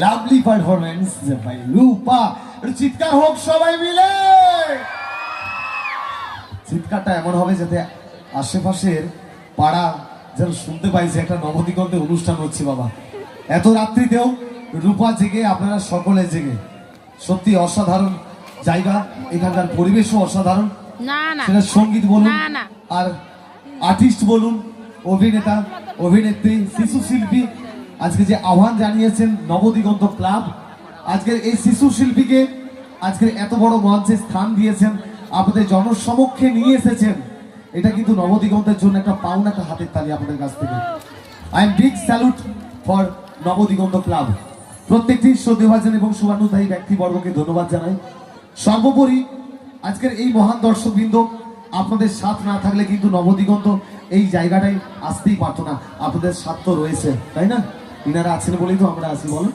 Lovely performance by রূপা। চিৎকার হোক সবাই মিলে। চিৎকারটা এমন হবে যাতে আশেপাশের পাড়া যেন শুনতে পাইছে একটা নবদিগন্তে অনুষ্ঠান হচ্ছে। বাবা, এত রাত্রিতেও রূপা জেগে, আপনারা সকলে জেগে, সত্যি অসাধারণ জায়গা। এখানকার পরিবেশও অসাধারণ। সেটা সঙ্গীত বলুন আর আর্টিস্ট বলুন, অভিনেতা অভিনেত্রী, শিশু শিল্পী, আজকে যে আহ্বান জানিয়েছেন নবদিগন্ত ক্লাব, আজকের এই শিশু শিল্পীকে আজকের এত বড় মঞ্চে স্থান দিয়েছেন, আপনাদের জনসমক্ষে নিয়ে এসেছেন, এটা কিন্তু নবদিগন্তের জন্য একটা পাওনা, একটা হাতের তালি আপনাদের কাছ থেকে। I am big salute for Nabadiganta club. প্রত্যেকটি শ্রদ্ধেভাজন এবং শুভানুধ্যায়ী ব্যক্তিবর্গকে ধন্যবাদ জানাই। সর্বোপরি আজকের এই মহান দর্শকবৃন্দ, আপনাদের সাথ না থাকলে কিন্তু নবদিগন্ত এই জায়গাটায় আসতেই পারতো না। আপনাদের সাথ তো রয়েছে, তাই না? ইনারা আছেন বলেই তো আমরা আছি, বলো।